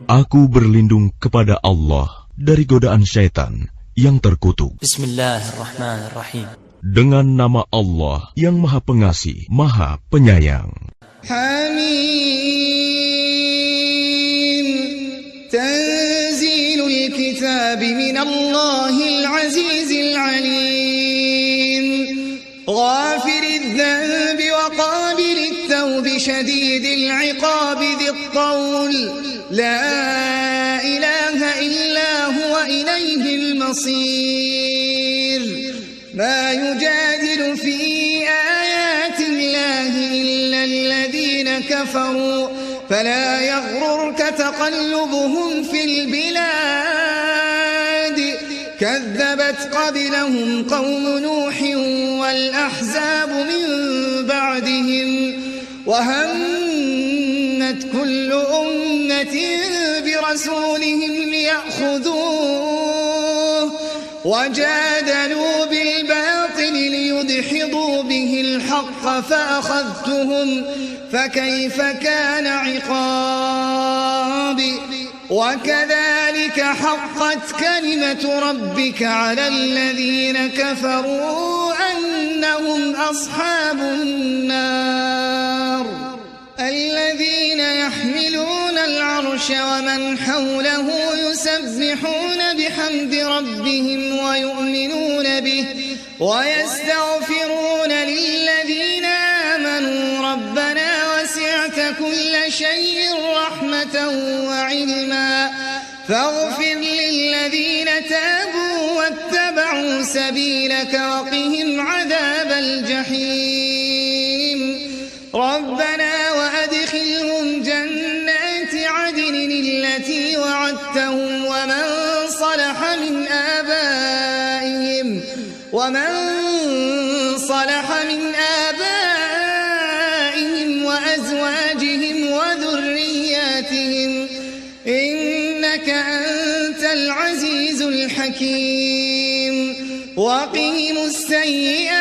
Aku berlindung kepada Allah dari godaan syaitan yang terkutuk. Bismillahirrahmanirrahim. Dengan nama Allah yang Maha Pengasih, Maha Penyayang. Hamim. Tanzilul kitab min Allahil azizil alim. Ghafiriz dhanbi wa qabilit tawbi shadidil iqabi dhit tawl. La ilaha illa huwa ilayhil masir. ما يجادل في آيات الله إلا الذين كفروا فلا يغررك تقلبهم في البلاد كذبت قبلهم قوم نوح والأحزاب من بعدهم وهمت كل أمة برسولهم ليأخذوه وجادلوا بالباطل ليدحضوا به الحق فأخذتهم فكيف كان عقاب وكذلك حقت كلمة ربك على الذين كفروا أنهم أصحاب النار الذين يحملون العرش ومن حوله يسبحون بحمد ربهم ويؤمنون به ويستغفرون للذين آمنوا ربنا وسعت كل شيء رحمة وعلما فاغفر للذين تابوا واتبعوا سبيلك وقهم عذاب الجحيم ربنا وأدخلهم جنات عدن التي وعدتهم ومن صلح من آبائهم وأزواجهم وذرياتهم إنك أنت العزيز الحكيم وقهم السيئات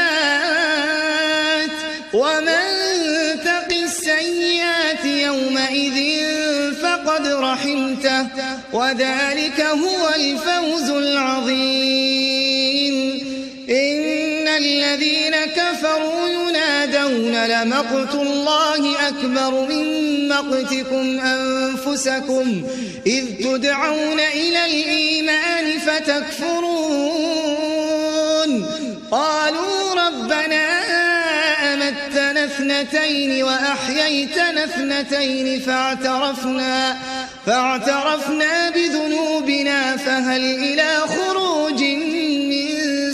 ومن تق السيئات يومئذ فقد رحمته وذلك هو الفوز العظيم إن الذين كفروا ينادون لمقت الله أكبر من مقتكم أنفسكم إذ تدعون إلى الإيمان فتكفرون قالوا ربنا أمتنا اثنتين وأحييتنا اثنتين فاعترفنا بذنوبنا فهل إلى خروج من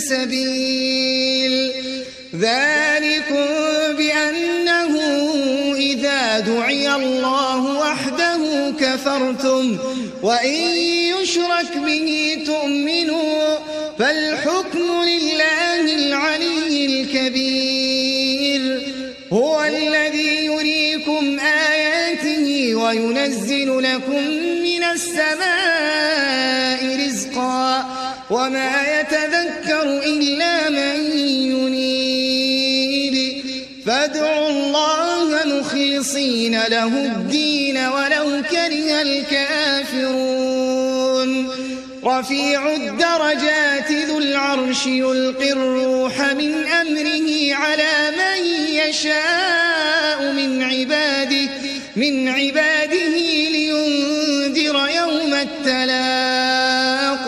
سبيل ذلكم بأنه إذا دعي الله وحده كفرتم وإن يشرك به تؤمنوا فالحكم لله العلي الكبير هو الذي يريكم آياته وينزل لكم من السماء رزقا وما يتذكر إلا من ينيب فادعوا الله مخلصين له الدين ولو كره الكافرون رفيع الدرجات ذو العرش يلقي الروح من أمره على من يشاء من عباده لينذر يوم التلاق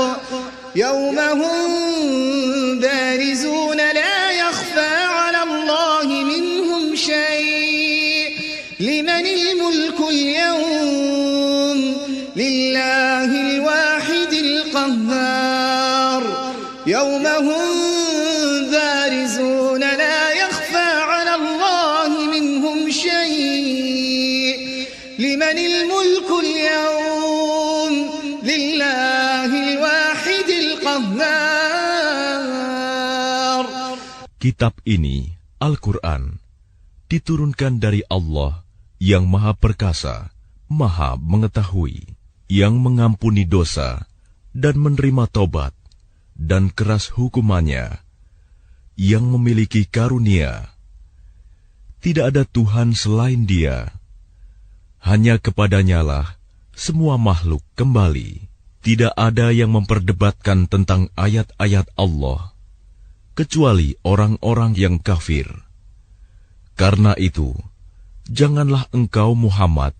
يوم هم بارزون لا يخفى على الله منهم شيء لمن الملك اليوم لله الواحد القهار يوم هم بارزون لا يخفى على الله منهم شيء لمن الملك اليوم لله الواحد القهار. Kitab ini, Al-Quran, diturunkan dari Allah yang Maha Perkasa, Maha Mengetahui, yang mengampuni dosa dan menerima tobat dan keras hukumannya, yang memiliki karunia. Tidak ada Tuhan selain Dia. hanya kepadanya-lah semua makhluk kembali. Tidak ada yang memperdebatkan tentang ayat-ayat Allah, kecuali orang-orang yang kafir. Karena itu, janganlah engkau Muhammad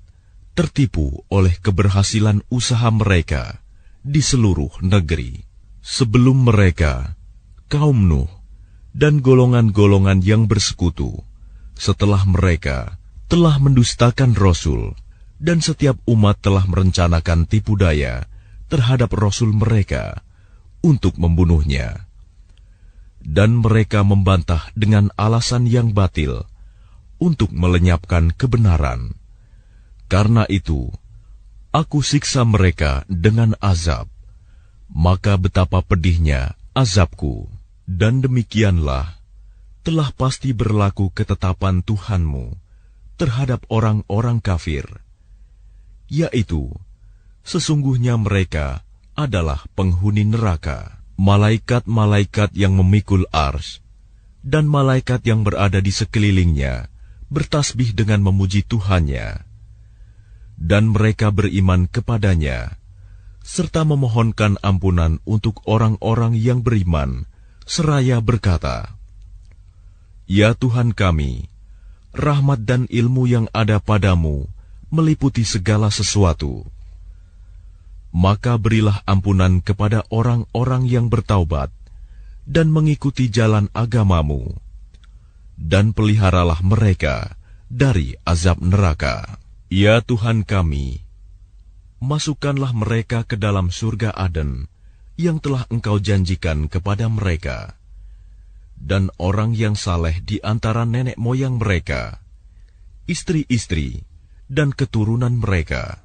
tertipu oleh keberhasilan usaha mereka di seluruh negeri. Sebelum mereka, kaum Nuh dan golongan-golongan yang bersekutu, setelah mereka telah mendustakan Rasul, dan setiap umat telah merencanakan tipu daya terhadap Rasul mereka untuk membunuhnya. Dan mereka membantah dengan alasan yang batil untuk melenyapkan kebenaran. Karena itu, aku siksa mereka dengan azab. Maka betapa pedihnya azabku. Dan demikianlah telah pasti berlaku ketetapan Tuhanmu terhadap orang-orang kafir, yaitu sesungguhnya mereka adalah penghuni neraka. Malaikat-malaikat yang memikul ars dan malaikat yang berada di sekelilingnya bertasbih dengan memuji Tuhannya. Dan mereka beriman kepadanya, serta memohonkan ampunan untuk orang-orang yang beriman, seraya berkata, Ya Tuhan kami, rahmat dan ilmu yang ada padamu meliputi segala sesuatu. Maka berilah ampunan kepada orang-orang yang bertaubat dan mengikuti jalan agamamu, dan peliharalah mereka dari azab neraka. Ya Tuhan kami, masukkanlah mereka ke dalam surga Aden yang telah Engkau janjikan kepada mereka, dan orang yang saleh di antara nenek moyang mereka, istri-istri, dan keturunan mereka.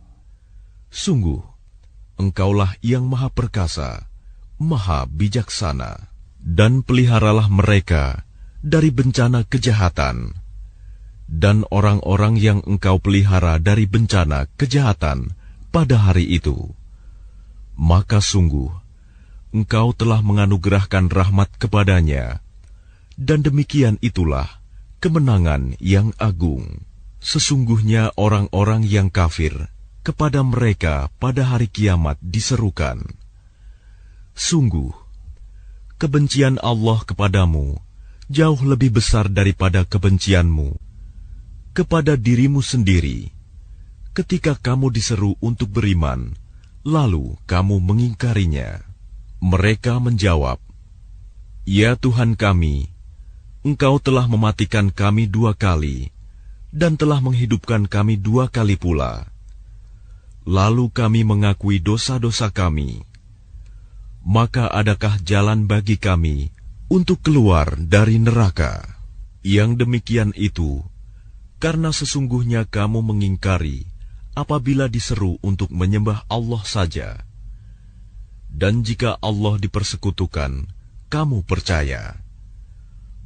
Sungguh, Engkaulah yang maha perkasa, maha bijaksana. Dan peliharalah mereka dari bencana kejahatan, dan orang-orang yang Engkau pelihara dari bencana kejahatan pada hari itu. Maka sungguh, Engkau telah menganugerahkan rahmat kepadanya, dan demikian itulah kemenangan yang agung. Sesungguhnya orang-orang yang kafir, kepada mereka pada hari kiamat diserukan, Sungguh, kebencian Allah kepadamu jauh lebih besar daripada kebencianmu kepada dirimu sendiri, ketika kamu diseru untuk beriman, lalu kamu mengingkarinya. Mereka menjawab, Ya Tuhan kami, Engkau telah mematikan kami 2 kali, dan telah menghidupkan kami 2 kali pula. Lalu kami mengakui dosa-dosa kami. Maka adakah jalan bagi kami untuk keluar dari neraka? Yang demikian itu, karena sesungguhnya kamu mengingkari apabila diseru untuk menyembah Allah saja. Dan jika Allah dipersekutukan, kamu percaya.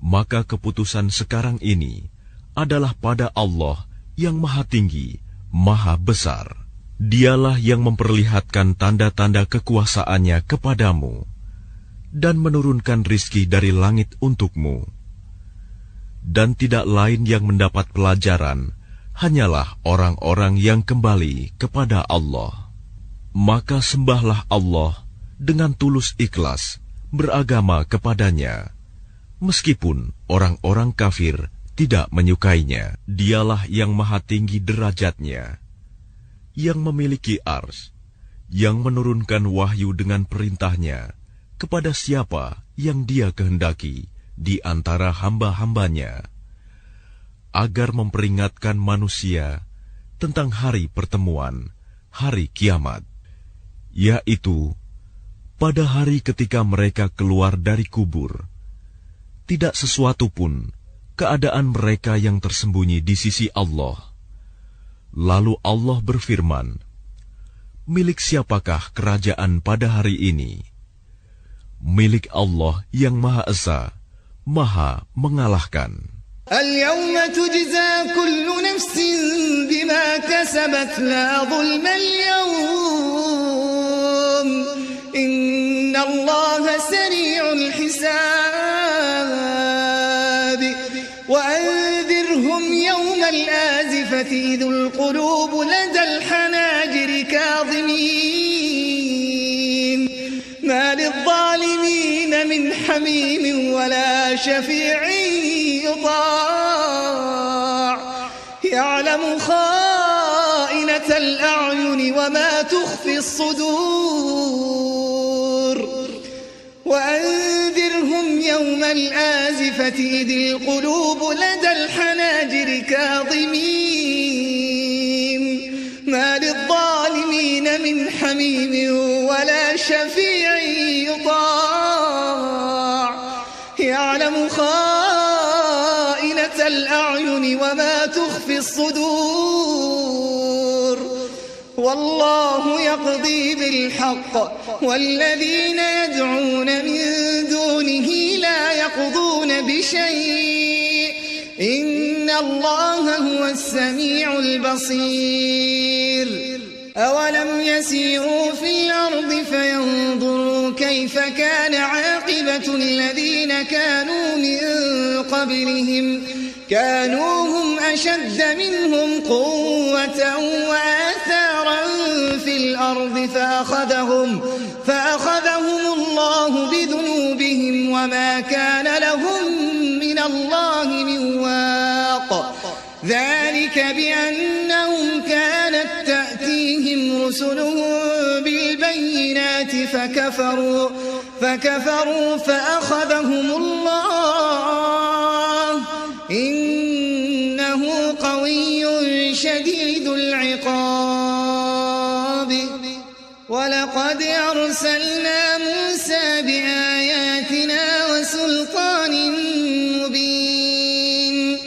Maka keputusan sekarang ini adalah pada Allah yang maha tinggi, maha besar. Dialah yang memperlihatkan tanda-tanda kekuasaannya kepadamu dan menurunkan rizki dari langit untukmu. Dan tidak lain yang mendapat pelajaran hanyalah orang-orang yang kembali kepada Allah. Maka sembahlah Allah dengan tulus ikhlas beragama kepadanya, meskipun orang-orang kafir tidak menyukainya. Dialah yang maha tinggi derajatnya, yang memiliki ars, yang menurunkan wahyu dengan perintahnya kepada siapa yang Dia kehendaki di antara hamba-hambanya, agar memperingatkan manusia tentang hari pertemuan, hari kiamat, yaitu pada hari ketika mereka keluar dari kubur. Tidak sesuatu pun keadaan mereka yang tersembunyi di sisi Allah. Lalu Allah berfirman, Milik siapakah kerajaan pada hari ini? Milik Allah yang Maha Esa, Maha mengalahkan. Al-yawma tujza kullu nafsin bima kasabat la zulma al-yawm. Inna Allah sari'ul hisab. Wa anzirhum yawma al-azifati إذ القلوب لدى الحناجر كاظمين ما للظالمين من حميم ولا شفيع يطاع يعلم خائنة الأعين وما تخفي الصدور وأنذرهم يوم الآزفة إذ القلوب لدى الحناجر كاظمين ما للظالمين من حميم ولا شفيع يطاع يعلم خائنة الأعين وما تخفي الصدور والله يقضي بالحق والذين يدعون من دونه لا يقضون بشيء إن الله هو السميع البصير أولم يسيروا في الأرض فينظروا كيف كان عاقبة الذين كانوا من قبلهم كانوا هم أشد منهم قوة وآثارا في الأرض فأخذهم الله بذنوبهم وما كان لهم من الله من واق ذلك بأنهم كانت تأتيهم رسلهم بالبينات فكفروا فأخذهم الله إنه قوي شديد العقاب ولقد أرسلنا موسى بآياتنا وسلطان مبين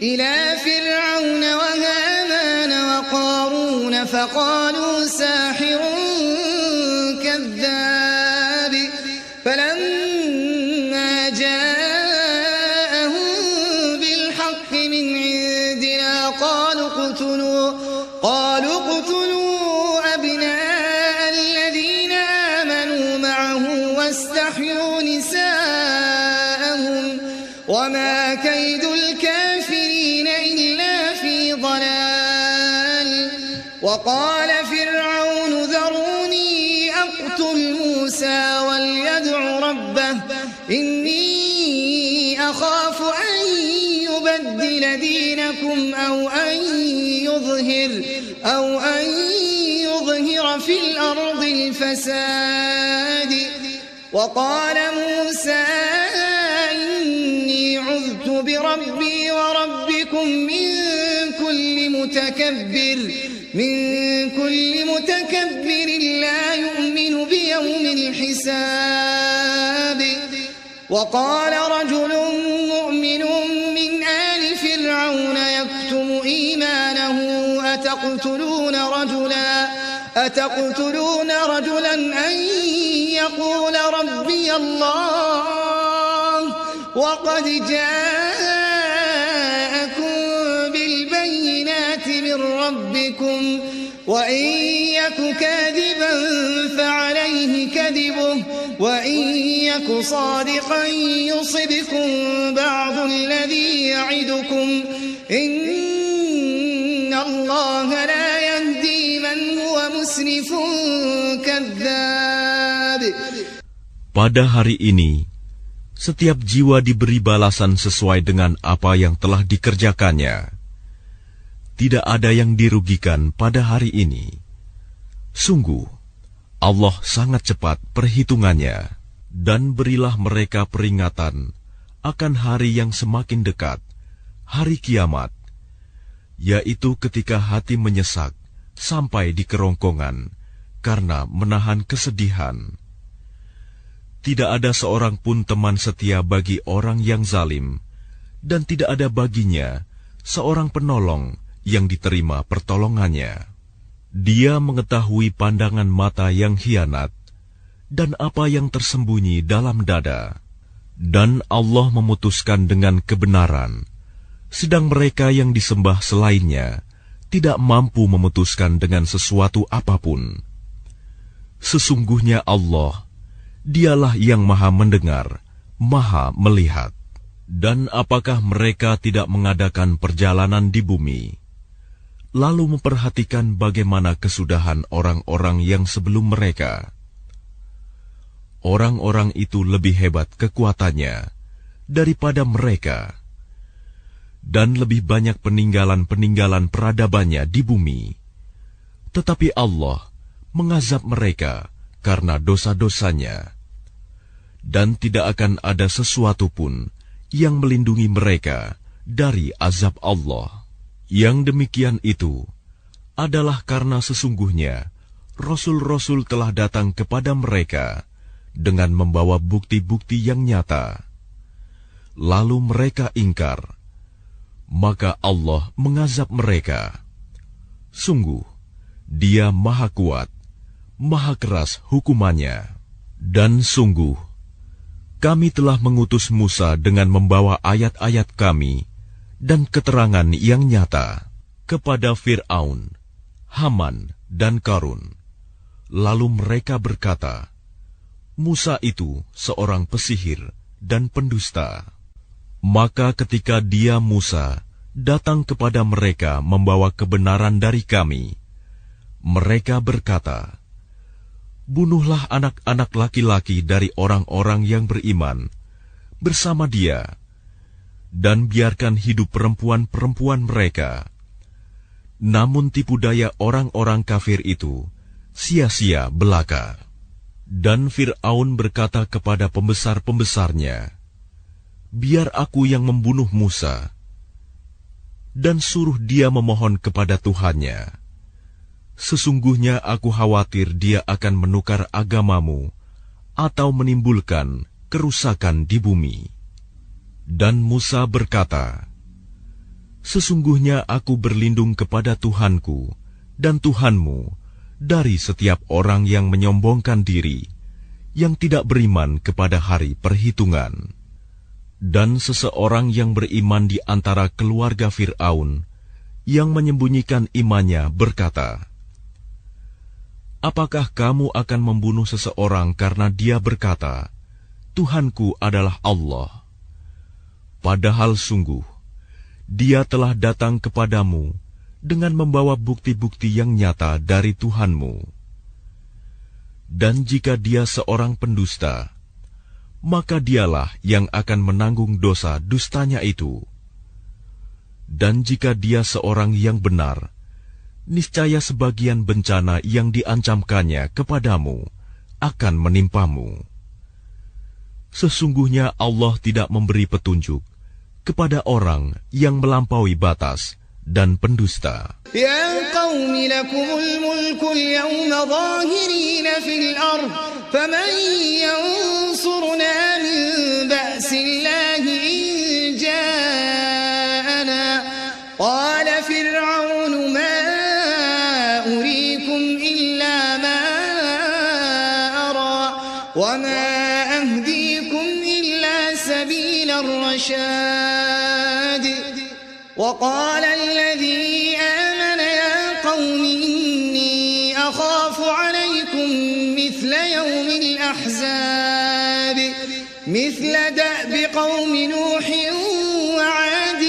إلى فرعون وهامان وقارون فقالوا ساحر كذاب فلما جاءهم بالحق من عندنا قالوا اقتلوا أبناء الذين آمنوا معه واستحيوا نساءهم وما كيد الكافرين إلا في ضلال وقال فرعون ذروني أقتل موسى وليدع ربه إني أخاف أن يبدل دينكم أو أن يظهر في الأرض الفساد وقال موسى إني عذت بربي وربكم من كل متكبر لا يؤمن بيوم الحساب وقال رجل مؤمن من آل فرعون يكتم إيمانه أتقتلون رجلا أن يقول ربي الله وقد جاءكم بالبينات من ربكم وإن يك كاذبا فعليه كذبه وإن يك صادقا يصبكم بعض الذي يعدكم إن الله لا يهدي من هو مسرف كذاب. Pada hari ini, setiap jiwa diberi balasan sesuai dengan apa yang telah dikerjakannya. Tidak ada yang dirugikan pada hari ini. Sungguh, Allah sangat cepat perhitungannya. Dan berilah mereka peringatan akan hari yang semakin dekat, hari kiamat, yaitu ketika hati menyesak sampai di kerongkongan karena menahan kesedihan. Tidak ada seorang pun teman setia bagi orang yang zalim, dan tidak ada baginya seorang penolong yang diterima pertolongannya. Dia mengetahui pandangan mata yang khianat dan apa yang tersembunyi dalam dada. Dan Allah memutuskan dengan kebenaran, sedang mereka yang disembah selainnya tidak mampu memutuskan dengan sesuatu apapun. Sesungguhnya Allah, Dialah yang Maha Mendengar, Maha Melihat. Dan apakah mereka tidak mengadakan perjalanan di bumi? lalu memperhatikan bagaimana kesudahan orang-orang yang sebelum mereka. Orang-orang itu lebih hebat kekuatannya daripada mereka, dan lebih banyak peninggalan-peninggalan peradabannya di bumi. Tetapi Allah mengazab mereka karena dosa-dosanya, dan tidak akan ada sesuatu pun yang melindungi mereka dari azab Allah. Yang demikian itu adalah karena sesungguhnya Rasul-Rasul telah datang kepada mereka dengan membawa bukti-bukti yang nyata. Lalu mereka ingkar, maka Allah mengazab mereka. Sungguh, Dia Maha Kuat, Maha Keras hukumannya. Dan sungguh, kami telah mengutus Musa dengan membawa ayat-ayat kami dan keterangan yang nyata kepada Fir'aun, Haman, dan Qarun. Lalu mereka berkata, Musa itu seorang pesihir dan pendusta. Maka ketika dia Musa datang kepada mereka membawa kebenaran dari kami, mereka berkata, bunuhlah anak-anak laki-laki dari orang-orang yang beriman bersama dia, dan biarkan hidup perempuan-perempuan mereka. Namun tipu daya orang-orang kafir itu sia-sia belaka. Dan Fir'aun berkata kepada pembesar-pembesarnya, biar aku yang membunuh Musa, dan suruh dia memohon kepada Tuhannya. Sesungguhnya aku khawatir dia akan menukar agamamu atau menimbulkan kerusakan di bumi. Dan Musa berkata, sesungguhnya aku berlindung kepada Tuhanku dan Tuhanmu dari setiap orang yang menyombongkan diri, yang tidak beriman kepada hari perhitungan. Dan seseorang yang beriman di antara keluarga Fir'aun, yang menyembunyikan imannya berkata, apakah kamu akan membunuh seseorang karena dia berkata, Tuhanku adalah Allah? Padahal sungguh, dia telah datang kepadamu dengan membawa bukti-bukti yang nyata dari Tuhanmu. Dan jika dia seorang pendusta, maka dialah yang akan menanggung dosa dustanya itu. Dan jika dia seorang yang benar, niscaya sebagian bencana yang diancamkannya kepadamu akan menimpamu. Sesungguhnya Allah tidak memberi petunjuk kepada orang yang melampaui batas dan pendusta. Ya qaumi lakumul mulkul yawma zahirina fil ard faman yansuruna min ba'sillahi in ja'ana qala fir'aun ma uriikum illa ma ara wa ma ahdiikum illa sabila ar-rashad. وقال الذي آمن يا قوم إني أخاف عليكم مثل يوم الأحزاب مثل دأب قوم نوح وعاد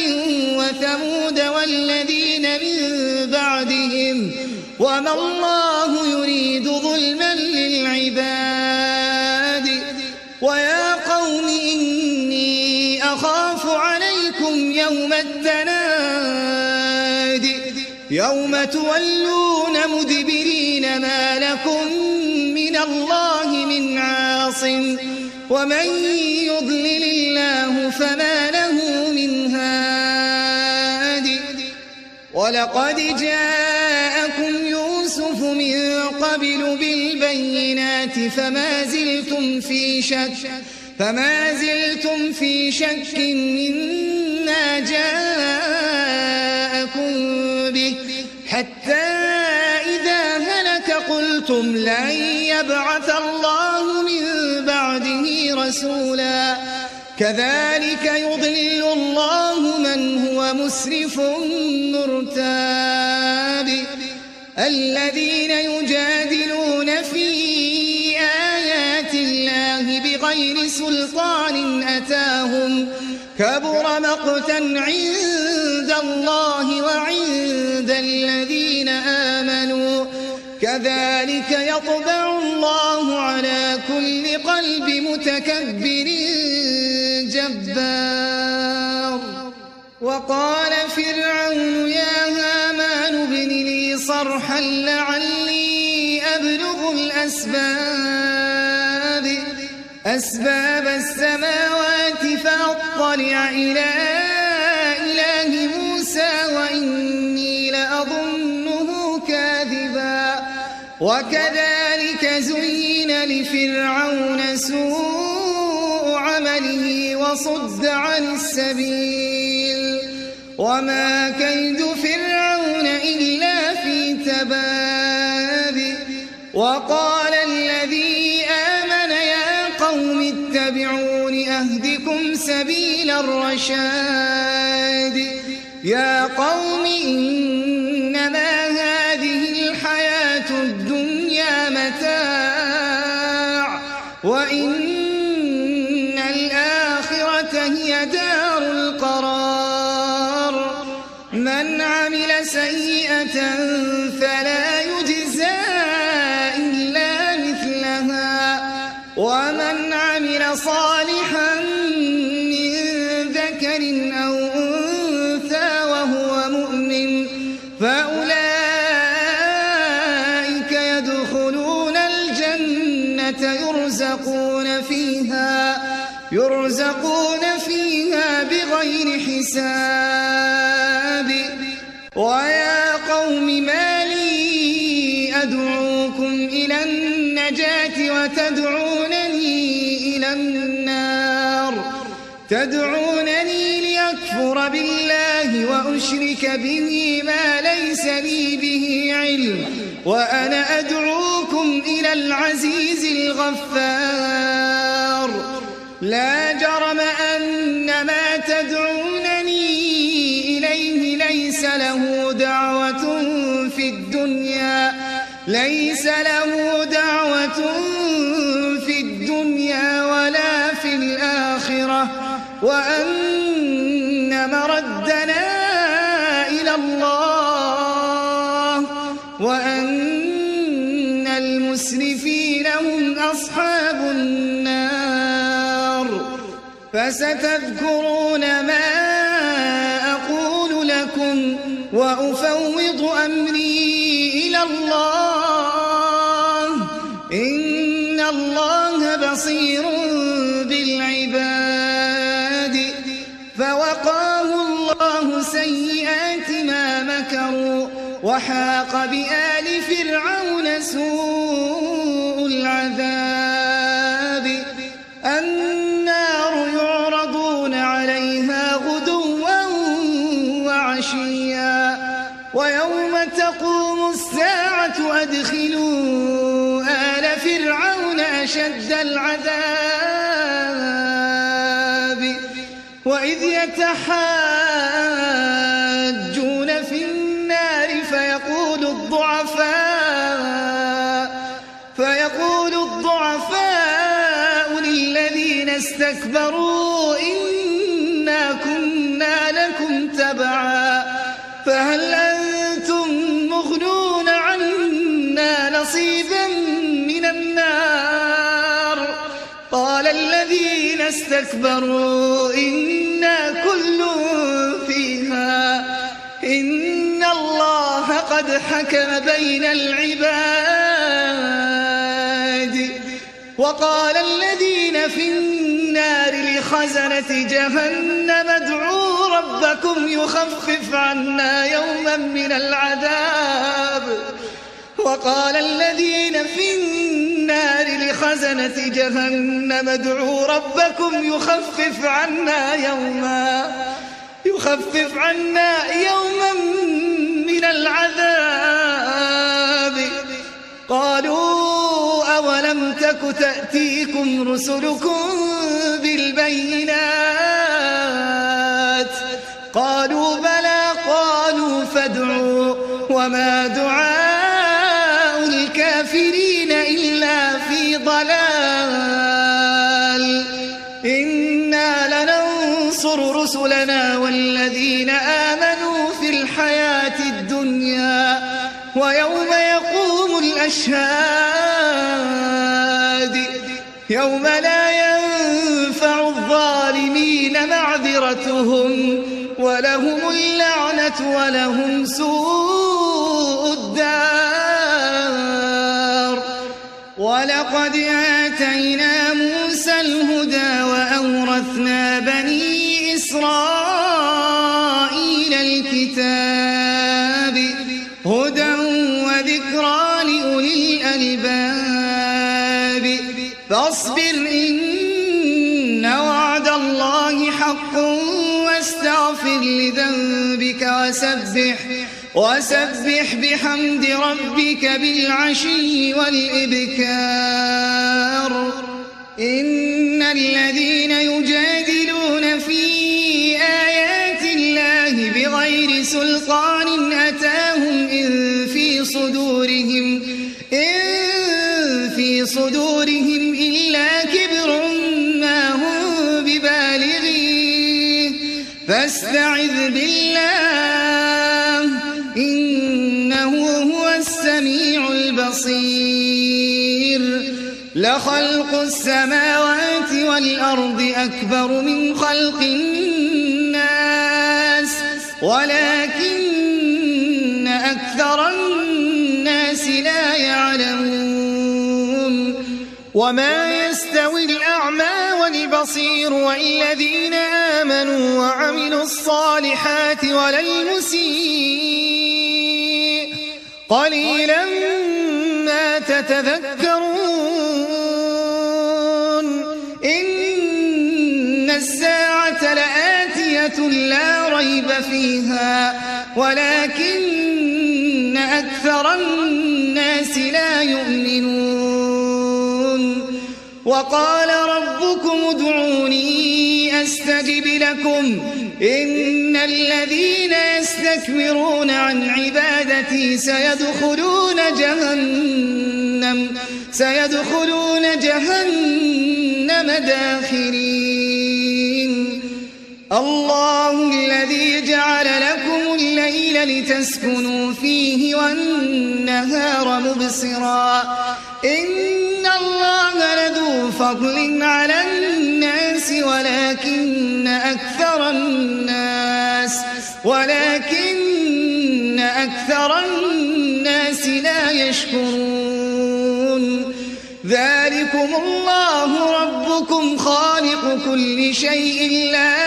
وثمود والذين من بعدهم وما الله يريد ظلما للعباد ويا قوم إني أخاف عليكم يوم التناد يوم تولون مدبرين ما لكم من الله من عاصم ومن يضلل الله فما له من هاد ولقد جاءكم يوسف من قبل بالبينات فما زلتم في شك مما جاءكم به حتى إذا هلك قلتم لن يبعث الله من بعده رسولا كذلك يضل الله من هو مسرف مرتاب الذين يجادلون في آيات الله بغير سلطان أتاهم كبر مقتا عند عند الله وعند الذين آمنوا كذلك يطبع الله على كل قلب متكبر جبار وقال فرعون يا هامان ابن لي صرحا لعلي أبلغ أسباب السماوات فأطلع إلى إله موسى وإني لأظنه كاذبا وكذلك زين لفرعون سوء عمله وصد عن السبيل وما كيد فرعون إلا في تباب وقال الذي آمن يا قوم اتبعون أهدكم سبيل الرشاد يا قوم إنما هذه الحياة الدنيا متاع وإن الآخرة هي دار القرار من عمل سيئة فلا يجزى إلا مثلها ومن عمل صالحا من ذكر أو أنثى وهو مؤمن فأولئك يدخلون الجنة يرزقون فيها بغير حساب ويا قوم ما لي أدعوكم إلى النجاة وتدعونني إلى النار تدعونني لأكفر بالله وأشرك به ما ليس لي به علم وأنا أدعوكم إلى العزيز الغفار لا جرم أن ما تدعونني إليه ليس له دعوة في الدنيا ولا في الآخرة وأن مردنا إلى الله وأن المسرفين هم أصحاب النار فستذكرون ما أقول لكم وأفوض أمري إلى الله إن الله بصير بالعباد فوقاه الله سيئات ما مكروا وحاق بآل فرعون سوء العذاب النار يعرضون عليها غدوا وعشيا ويوم تقوم الساعة أدخلوا آل فرعون أشد العذاب وإذ يتحاجون في النار فيقول الضعفاء للذين استكبروا إنا كنا لكم تبعا فهل أنتم مغنون عنا نصيبا من النار قال الذين استكبروا إنا كل فيها إن الله قد حكم بين العباد وقال الذين في النار لخزنة جهنم ادعوا ربكم يخفف عنا يوما من العذاب وقال الذين في النار لخزنة جهنم ادعوا ربكم يخفف عنا يوما من العذاب قالوا أولم تك تأتيكم رسلكم بالبينات قالوا بلى قالوا فادعوا وما دعاء الكافرين إلا في ضلال إنا لننصر رسلنا والذين آمنوا ويوم يقوم الأشهاد يوم لا ينفع الظالمين معذرتهم ولهم اللعنة ولهم سوء الدار ولقد آتينا موسى الهدى وأورثنا بني إسرائيل الكتاب هدى وذكرى لأولي الألباب فاصبر إن وعد الله حق واستغفر لذنبك وسبح بحمد ربك بالعشي والإبكار إن الذين يجادلون في آيات الله بغير سلطان أتاهم إن في صدورهم إلا كبر ما هم ببالغيه فاستعذ بالله إنه هو السميع البصير لخلق السماوات والأرض أكبر من خلق الناس ولكن أكثر الناس لا يعلمون وما يستوي الأعمى والبصير والذين آمنوا وعملوا الصالحات ولا المسيء قليلا ما تتذكرون إن الساعة لآتية لا ريب فيها ولكن أكثر الناس لا يؤمنون وقال ربكم ادعوني أستجب لكم إن الذين يستكبرون عن عبادتي سيدخلون جهنم داخرين الله الذي جعل لكم الليل لتسكنوا فيه والنهار مبصرا إن الله لذو فضل على الناس ولكن أكثر الناس لا يشكرون ذلكم الله ربكم خالق كل شيء لا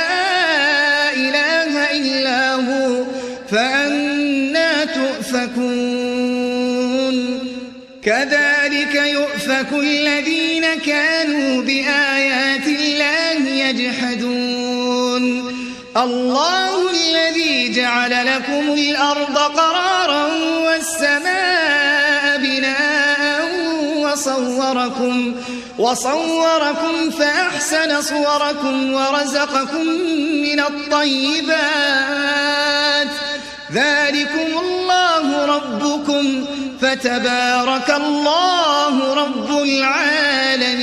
إله إلا هو فأنى تؤفكون كذلك يؤفك الذين كانوا بآيات الله يجحدون الله الذي جعل لكم الأرض قرارا والسماء بناء وصوركم فأحسن صوركم ورزقكم من الطيبات ذلكم الله ربكم فتبارك الله رب العالمين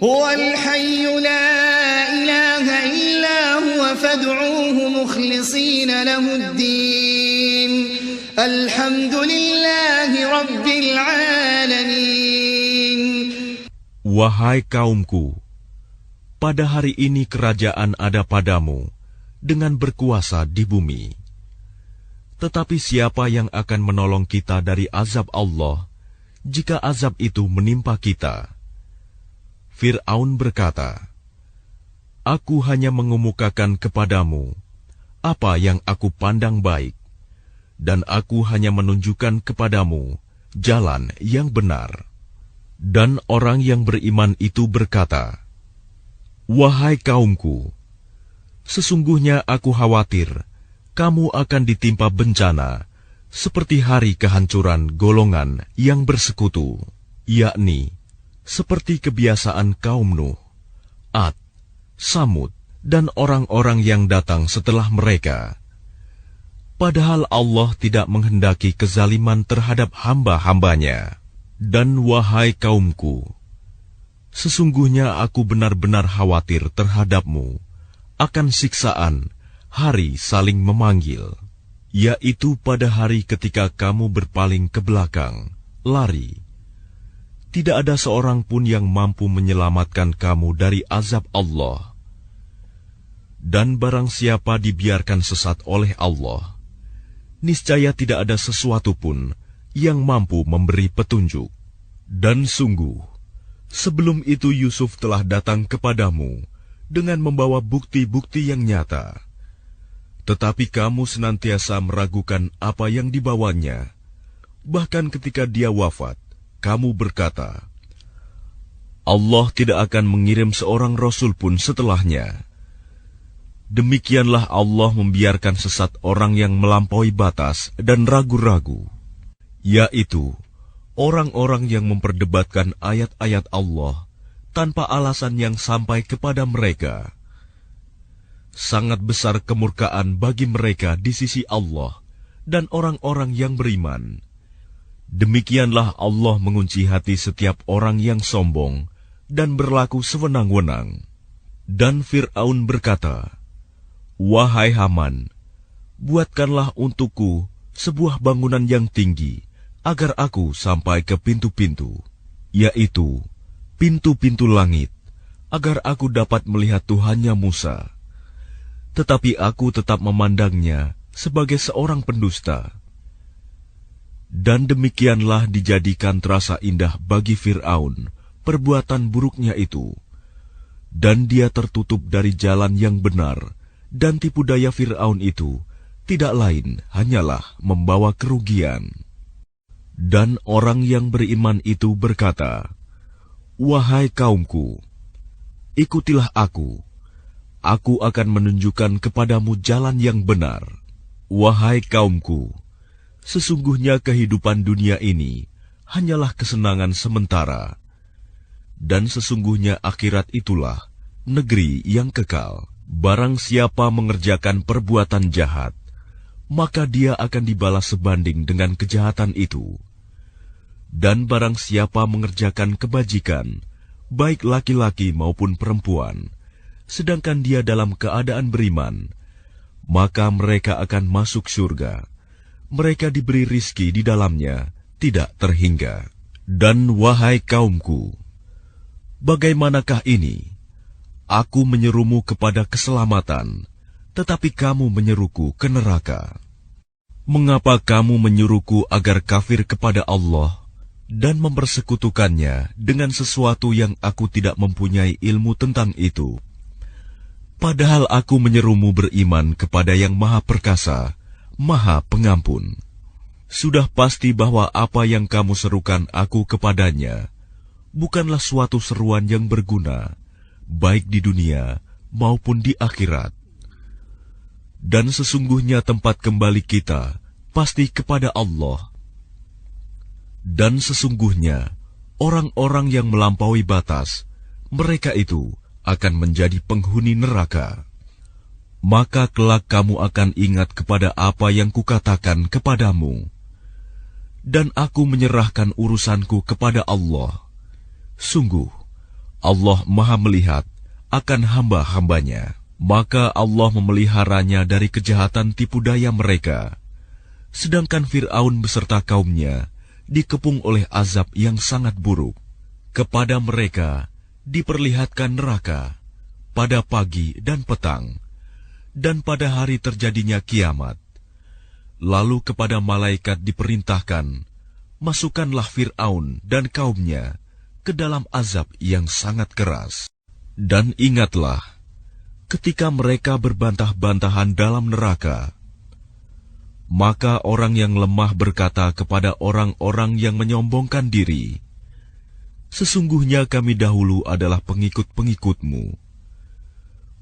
هو الحي لا إله إلا هو فادعوه مخلصين له الدين الحمد لله رب العالمين. Wahai kaumku, pada hari ini kerajaan ada padamu dengan berkuasa di bumi. Tetapi siapa yang akan menolong kita dari azab Allah jika azab itu menimpa kita? Fir'aun berkata, Aku hanya mengemukakan kepadamu apa yang aku pandang baik, dan aku hanya menunjukkan kepadamu jalan yang benar. Dan orang yang beriman itu berkata, Wahai kaumku, sesungguhnya aku khawatir kamu akan ditimpa bencana seperti hari kehancuran golongan yang bersekutu, yakni seperti kebiasaan kaum Nuh, Ad, Samud, dan orang-orang yang datang setelah mereka. Padahal Allah tidak menghendaki kezaliman terhadap hamba-hambanya. Dan wahai kaumku, sesungguhnya aku benar-benar khawatir terhadapmu akan siksaan hari saling memanggil. yaitu pada hari ketika kamu berpaling ke belakang, lari. Tidak ada seorang pun yang mampu menyelamatkan kamu dari azab Allah. Dan barang siapa dibiarkan sesat oleh Allah, niscaya tidak ada sesuatu pun yang mampu memberi petunjuk. Dan sungguh, sebelum itu Yusuf telah datang kepadamu dengan membawa bukti-bukti yang nyata. Tetapi kamu senantiasa meragukan apa yang dibawanya. Bahkan ketika dia wafat, kamu berkata, Allah tidak akan mengirim seorang rasul pun setelahnya. Demikianlah Allah membiarkan sesat orang yang melampaui batas dan ragu-ragu, yaitu orang-orang yang memperdebatkan ayat-ayat Allah tanpa alasan yang sampai kepada mereka. Sangat besar kemurkaan bagi mereka di sisi Allah dan orang-orang yang beriman. Demikianlah Allah mengunci hati setiap orang yang sombong dan berlaku sewenang-wenang. Dan Fir'aun berkata, Wahai Haman, buatkanlah untukku sebuah bangunan yang tinggi, agar aku sampai ke pintu-pintu, yaitu pintu-pintu langit, agar aku dapat melihat Tuhannya Musa. Tetapi aku tetap memandangnya sebagai seorang pendusta. Dan demikianlah dijadikan terasa indah bagi Fir'aun perbuatan buruknya itu. Dan dia tertutup dari jalan yang benar, dan tipu daya Fir'aun itu tidak lain hanyalah membawa kerugian. Dan orang yang beriman itu berkata, Wahai kaumku, ikutilah aku. Aku akan menunjukkan kepadamu jalan yang benar. Wahai kaumku, sesungguhnya kehidupan dunia ini hanyalah kesenangan sementara. Dan sesungguhnya akhirat itulah negeri yang kekal. Barang siapa mengerjakan perbuatan jahat, maka dia akan dibalas sebanding dengan kejahatan itu. Dan barang siapa mengerjakan kebajikan, baik laki-laki maupun perempuan, sedangkan dia dalam keadaan beriman, maka mereka akan masuk surga. Mereka diberi rizki di dalamnya, tidak terhingga. Dan wahai kaumku, bagaimanakah ini? Aku menyerumu kepada keselamatan, tetapi kamu menyeruku ke neraka. Mengapa kamu menyuruhku agar kafir kepada Allah dan mempersekutukannya dengan sesuatu yang aku tidak mempunyai ilmu tentang itu? Padahal aku menyerumu beriman kepada yang Maha Perkasa, Maha Pengampun. Sudah pasti bahwa apa yang kamu serukan aku kepadanya bukanlah suatu seruan yang berguna, baik di dunia maupun di akhirat. Dan sesungguhnya tempat kembali kita pasti kepada Allah. Dan sesungguhnya orang-orang yang melampaui batas, mereka itu akan menjadi penghuni neraka. Maka kelak kamu akan ingat kepada apa yang kukatakan kepadamu. Dan aku menyerahkan urusanku kepada Allah. Sungguh, Allah Maha melihat akan hamba-hambanya. Maka Allah memeliharanya dari kejahatan tipu daya mereka. Sedangkan Fir'aun beserta kaumnya dikepung oleh azab yang sangat buruk. Kepada mereka diperlihatkan neraka pada pagi dan petang, dan pada hari terjadinya kiamat. Lalu kepada malaikat diperintahkan, masukkanlah Fir'aun dan kaumnya ke dalam azab yang sangat keras. Dan ingatlah, ketika mereka berbantah-bantahan dalam neraka, maka orang yang lemah berkata kepada orang-orang yang menyombongkan diri, sesungguhnya kami dahulu adalah pengikut-pengikutmu.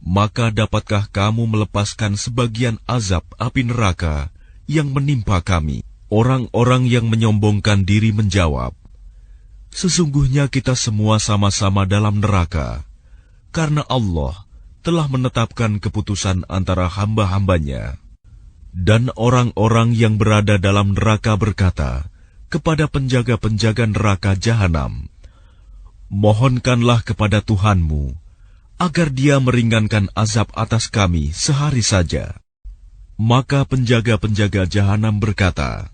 Maka dapatkah kamu melepaskan sebagian azab api neraka yang menimpa kami? Orang-orang yang menyombongkan diri menjawab, sesungguhnya kita semua sama-sama dalam neraka, karena Allah telah menetapkan keputusan antara hamba-hambanya. Dan orang-orang yang berada dalam neraka berkata kepada penjaga-penjaga neraka Jahanam, mohonkanlah kepada Tuhanmu, agar dia meringankan azab atas kami sehari saja. Maka penjaga-penjaga jahanam berkata,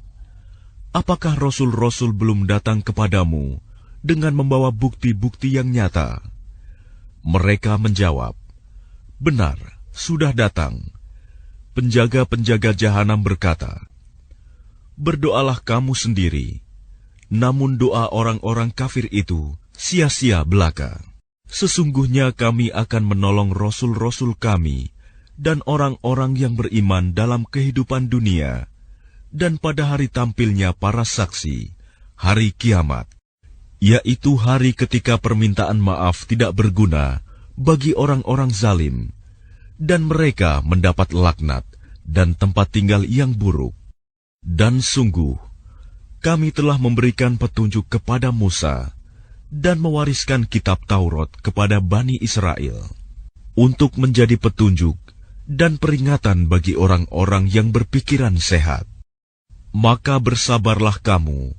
apakah rasul-rasul belum datang kepadamu dengan membawa bukti-bukti yang nyata? Mereka menjawab, benar, sudah datang. Penjaga-penjaga jahanam berkata, berdoalah kamu sendiri, namun doa orang-orang kafir itu sia-sia belaka. Sesungguhnya kami akan menolong rasul-rasul kami dan orang-orang yang beriman dalam kehidupan dunia, dan pada hari tampilnya para saksi, hari kiamat, yaitu hari ketika permintaan maaf tidak berguna bagi orang-orang zalim, dan mereka mendapat laknat dan tempat tinggal yang buruk. Dan sungguh, kami telah memberikan petunjuk kepada Musa dan mewariskan kitab Taurat kepada Bani Israel untuk menjadi petunjuk dan peringatan bagi orang-orang yang berpikiran sehat. Maka bersabarlah kamu,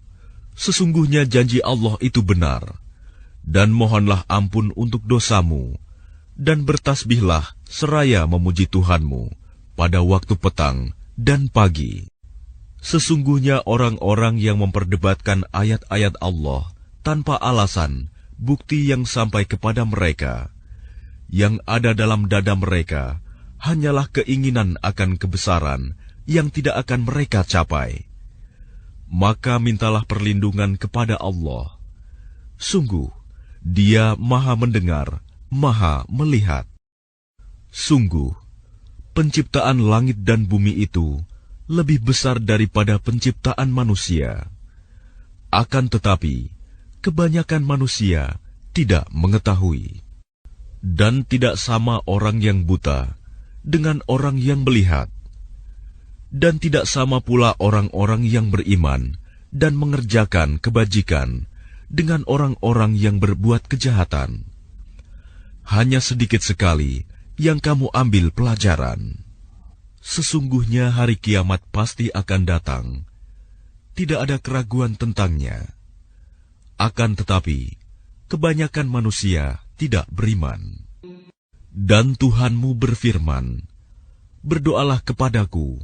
sesungguhnya janji Allah itu benar, dan mohonlah ampun untuk dosamu, dan bertasbihlah seraya memuji Tuhanmu pada waktu petang dan pagi. Sesungguhnya orang-orang yang memperdebatkan ayat-ayat Allah tanpa alasan, bukti yang sampai kepada mereka, yang ada dalam dada mereka hanyalah keinginan akan kebesaran yang tidak akan mereka capai. Maka mintalah perlindungan kepada Allah. Sungguh, Dia Maha Mendengar, Maha Melihat. Sungguh, penciptaan langit dan bumi itu lebih besar daripada penciptaan manusia. Akan tetapi, kebanyakan manusia tidak mengetahui. Dan tidak sama orang yang buta dengan orang yang melihat. Dan tidak sama pula orang-orang yang beriman dan mengerjakan kebajikan dengan orang-orang yang berbuat kejahatan. Hanya sedikit sekali yang kamu ambil pelajaran. Sesungguhnya hari kiamat pasti akan datang. Tidak ada keraguan tentangnya. Akan tetapi, kebanyakan manusia tidak beriman. Dan Tuhanmu berfirman, berdoalah kepadaku,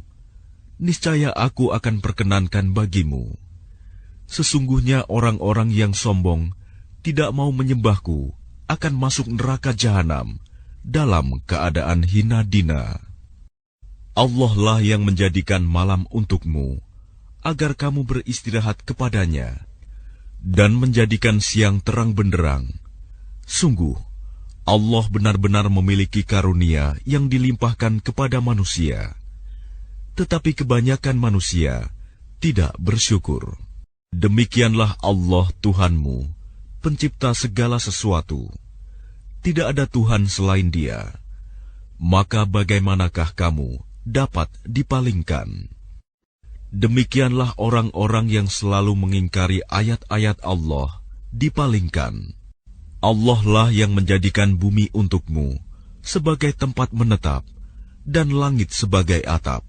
niscaya aku akan perkenankan bagimu. Sesungguhnya orang-orang yang sombong tidak mau menyembahku akan masuk neraka jahanam dalam keadaan hina dina. Allah lah yang menjadikan malam untukmu agar kamu beristirahat kepadanya, dan menjadikan siang terang benderang. Sungguh, Allah benar-benar memiliki karunia yang dilimpahkan kepada manusia, tetapi kebanyakan manusia tidak bersyukur. Demikianlah Allah Tuhanmu, pencipta segala sesuatu. Tidak ada Tuhan selain Dia. Maka bagaimanakah kamu dapat dipalingkan? Demikianlah orang-orang yang selalu mengingkari ayat-ayat Allah dipalingkan. Allah lah yang menjadikan bumi untukmu sebagai tempat menetap dan langit sebagai atap,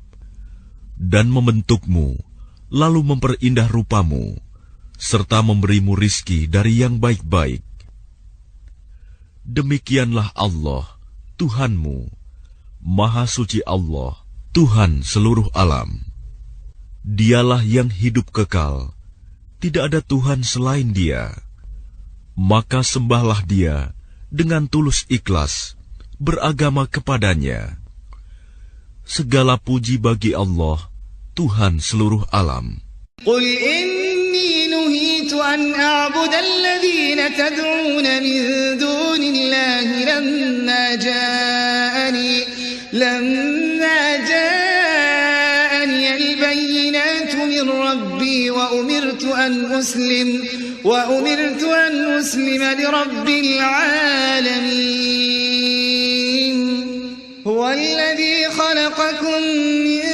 dan membentukmu, lalu memperindah rupamu, serta memberimu rizki dari yang baik-baik. Demikianlah Allah, Tuhanmu, Maha Suci Allah, Tuhan seluruh alam. Dialah yang hidup kekal, tidak ada Tuhan selain Dia. Maka sembahlah Dia dengan tulus ikhlas, beragama kepadanya. Segala puji bagi Allah, Tuhan seluruh alam. Qul inni nuhitu an a'budu alladhina tad'una min dunillahi lamma ja'ani al-bayyinatu min rabbi wa umirtu an uslima li rabbil alamin. Huwa alladhi khalaqakum min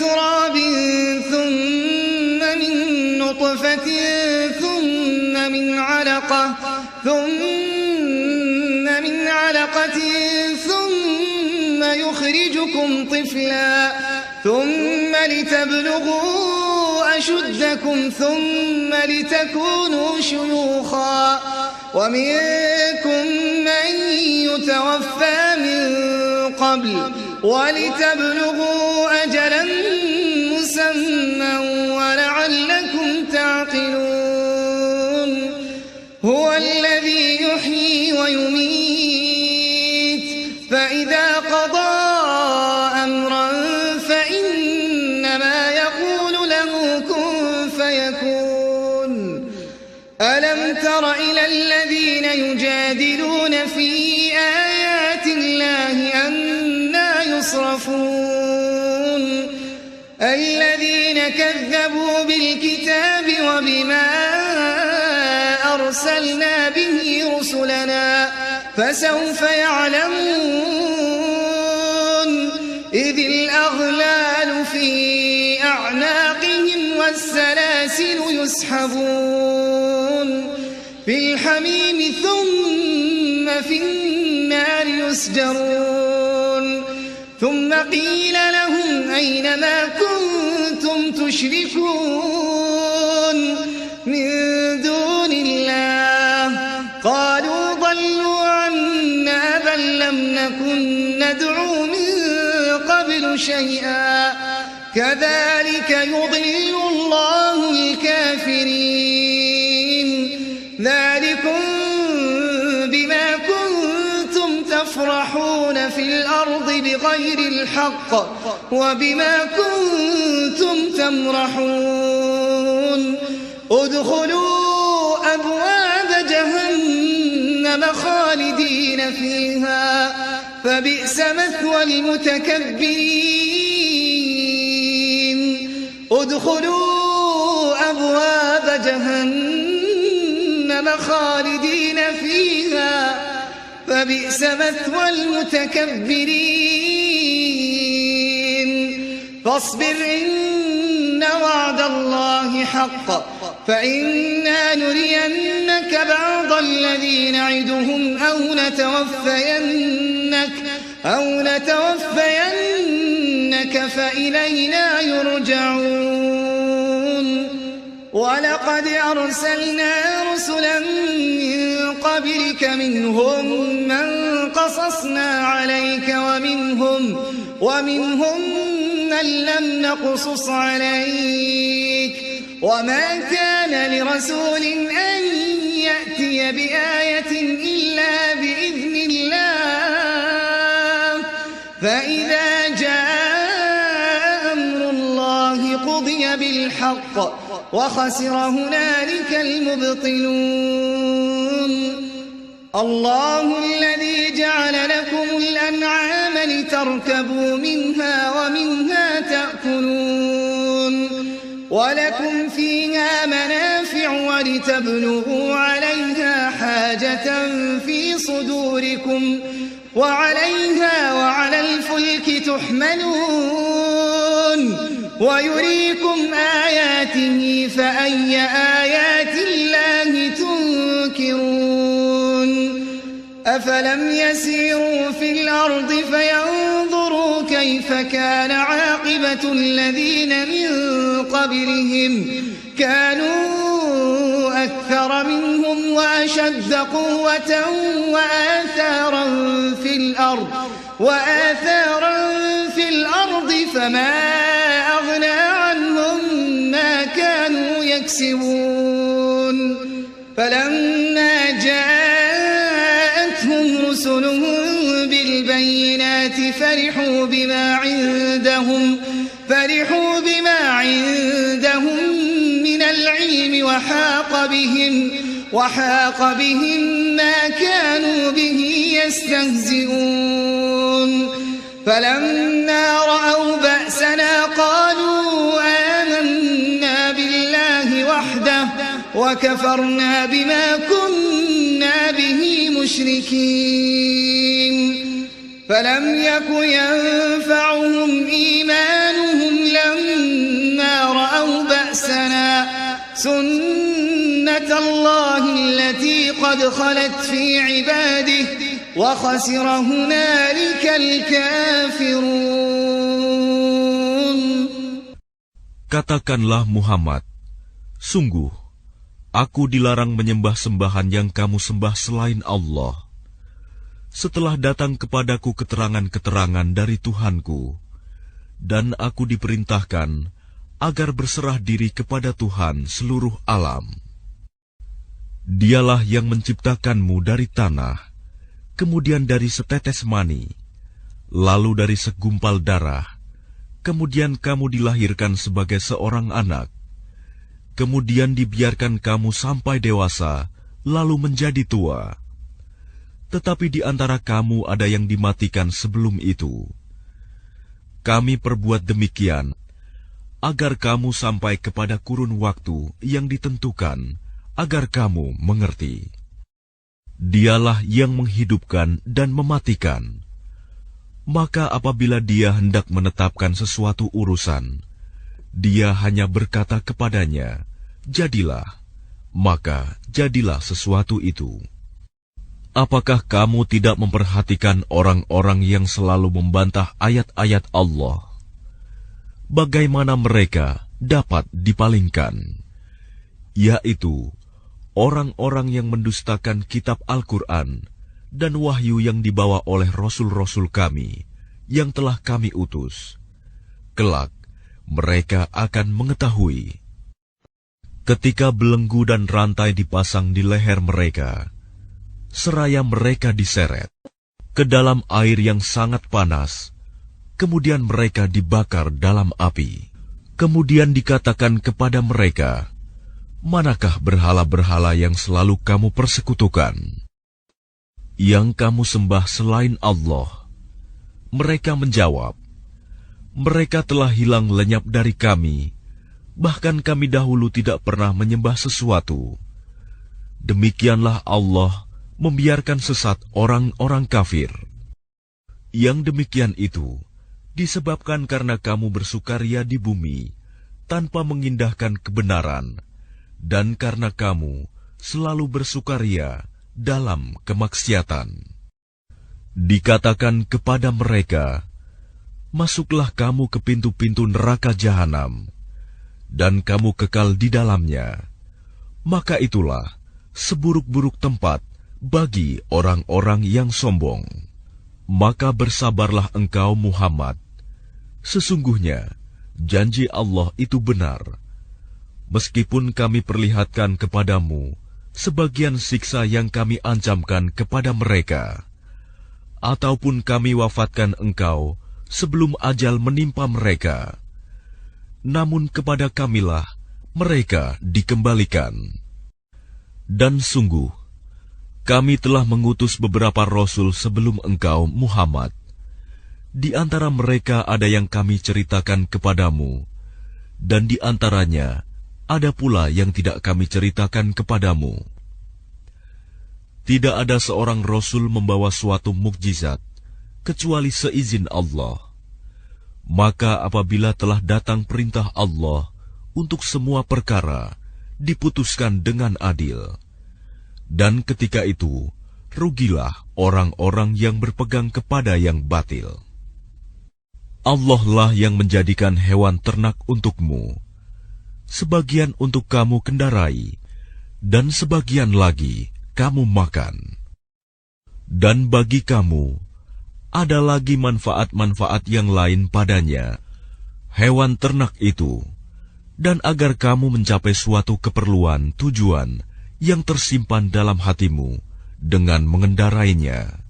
turabin thumma min nutfatin thumma min 'alaqatin thumma yukhrijukum tiflan thumma litablughu ashuddakum thumma litakunu shuyukha wa minkum man yutawaffa min qabl wa litablughu فيكون ألم تر إلى الذين يجادلون في آيات الله أنى يصرفون الذين كذبوا بالكتاب وبما أرسلنا به رسلنا فسوف يعلمون إذ الأغلال في أعناقهم والسلاسل يسحبون في الحميم ثم في النار يسجرون ثم قيل لهم أين ما كنتم تشركون من دون الله قالوا ضلوا عنا بل لم نكن ندعو من قبل شيئا كذلك يضل الله الكافرين ذلكم بما كنتم تفرحون في الأرض بغير الحق وبما كنتم تمرحون ادخلوا أبواب جهنم خالدين فيها فبئس مثوى المتكبرين ادخلوا أبواب جهنم خالدين فيها فبئس مثوى المتكبرين فاصبر إن وعد الله حق فإنا نرينك بعض الذي نعدهم أو نتوفينك فإلينا يرجعون ولقد أرسلنا رسلا من قبلك منهم من قصصنا عليك ومنهم من لم نقصص عليك وما كان لرسول أن يأتي بآية إلا بإذن الله فإذا جاء أمر الله قضي بالحق وخسر هنالك المبطلون الله الذي جعل لكم الأنعام لتركبوا منها ومنها تأكلون ولكم فيها منافع ولتبلغوا عليها حاجة في صدوركم وعليها وعلى الفلك تحملون ويريكم آياته فأي آيات الله تنكرون أفلم يسيروا في الأرض فينظروا كيف كان عاقبة الذين من قبلهم كانوا أكثر منهم وأشد قوة وآثارا في الأرض فما أغنى عنهم ما كانوا يكسبون فلما جاءتهم رسلهم بالبينات فرحوا بما عندهم من العلم وحاق بهم ما كانوا به يستهزئون فلما رأوا بأسنا قالوا آمنا بالله وحده وكفرنا بما كنا به مشركين فلم يك ينفعهم إيمانهم لما رأوا بأسنا سنة الله التي قد خلت في عباده وخسر هنالك الكافرون. Katakanlah Muhammad, sungguh, aku dilarang menyembah sembahan yang kamu sembah selain Allah. Setelah datang kepadaku keterangan-keterangan dari Tuhanku, dan aku diperintahkan agar berserah diri kepada Tuhan seluruh alam. Dialah yang menciptakanmu dari tanah, kemudian dari setetes mani, lalu dari segumpal darah, kemudian kamu dilahirkan sebagai seorang anak. kemudian dibiarkan kamu sampai dewasa, lalu menjadi tua. Tetapi di antara kamu ada yang dimatikan sebelum itu. Kami perbuat demikian, agar kamu sampai kepada kurun waktu yang ditentukan, agar kamu mengerti. Dialah yang menghidupkan dan mematikan. Maka apabila Dia hendak menetapkan sesuatu urusan, Dia hanya berkata kepadanya, "Jadilah," maka jadilah sesuatu itu. Apakah kamu tidak memperhatikan orang-orang yang selalu membantah ayat-ayat Allah? Bagaimana mereka dapat dipalingkan? Yaitu orang-orang yang mendustakan kitab Al-Quran dan wahyu yang dibawa oleh rasul-rasul kami yang telah kami utus. Kelak, mereka akan mengetahui. Ketika belenggu dan rantai dipasang di leher mereka, seraya mereka diseret ke dalam air yang sangat panas, kemudian mereka dibakar dalam api. Kemudian dikatakan kepada mereka, "Manakah berhala-berhala yang selalu kamu persekutukan, yang kamu sembah selain Allah?" Mereka menjawab, "Mereka telah hilang lenyap dari kami, bahkan kami dahulu tidak pernah menyembah sesuatu." Demikianlah Allah membiarkan sesat orang-orang kafir. Yang demikian itu disebabkan karena kamu bersukaria di bumi tanpa mengindahkan kebenaran, dan karena kamu selalu bersukaria dalam kemaksiatan. Dikatakan kepada mereka, "Masuklah kamu ke pintu-pintu neraka jahanam, dan kamu kekal di dalamnya." Maka itulah seburuk-buruk tempat bagi orang-orang yang sombong. Maka bersabarlah engkau Muhammad. Sesungguhnya janji Allah itu benar. Meskipun kami perlihatkan kepadamu sebagian siksa yang kami ancamkan kepada mereka, ataupun kami wafatkan engkau sebelum ajal menimpa mereka, namun kepada kamilah mereka dikembalikan. Dan sungguh, kami telah mengutus beberapa rasul sebelum engkau Muhammad. Di antara mereka ada yang kami ceritakan kepadamu, dan di antaranya ada pula yang tidak kami ceritakan kepadamu. Tidak ada seorang rasul membawa suatu mukjizat kecuali seizin Allah. Maka apabila telah datang perintah Allah untuk semua perkara, diputuskan dengan adil. Dan ketika itu, rugilah orang-orang yang berpegang kepada yang batil. Allah lah yang menjadikan hewan ternak untukmu, sebagian untuk kamu kendarai, dan sebagian lagi kamu makan. Dan bagi kamu, ada lagi manfaat-manfaat yang lain padanya, hewan ternak itu, dan agar kamu mencapai suatu keperluan tujuan yang tersimpan dalam hatimu dengan mengendarainya.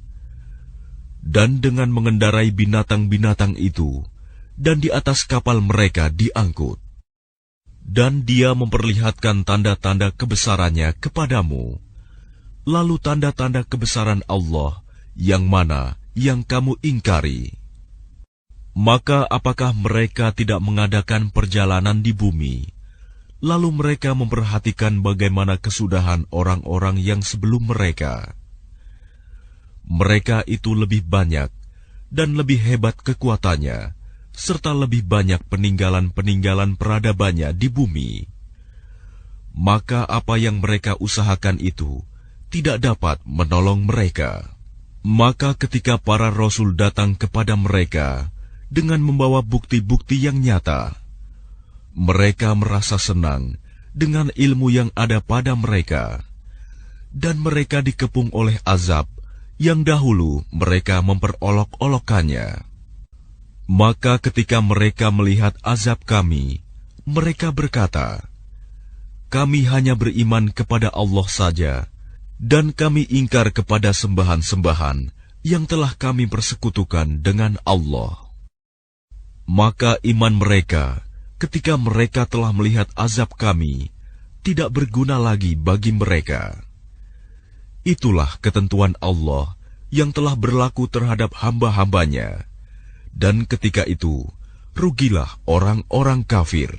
Dan dengan mengendarai binatang-binatang itu, dan di atas kapal mereka diangkut. Dan Dia memperlihatkan tanda-tanda kebesarannya kepadamu, lalu tanda-tanda kebesaran Allah yang mana yang kamu ingkari. Maka apakah mereka tidak mengadakan perjalanan di bumi, lalu mereka memperhatikan bagaimana kesudahan orang-orang yang sebelum mereka? Mereka itu lebih banyak dan lebih hebat kekuatannya, serta lebih banyak peninggalan-peninggalan peradabannya di bumi. Maka apa yang mereka usahakan itu tidak dapat menolong mereka. Maka ketika para rasul datang kepada mereka dengan membawa bukti-bukti yang nyata, mereka merasa senang dengan ilmu yang ada pada mereka, dan mereka dikepung oleh azab yang dahulu mereka memperolok-olokkannya. Maka ketika mereka melihat azab kami, mereka berkata, "Kami hanya beriman kepada Allah saja, dan kami ingkar kepada sembahan-sembahan yang telah kami persekutukan dengan Allah." Maka iman mereka ketika mereka telah melihat azab kami tidak berguna lagi bagi mereka. Itulah ketentuan Allah yang telah berlaku terhadap hamba-hambanya, dan ketika itu rugilah orang-orang kafir.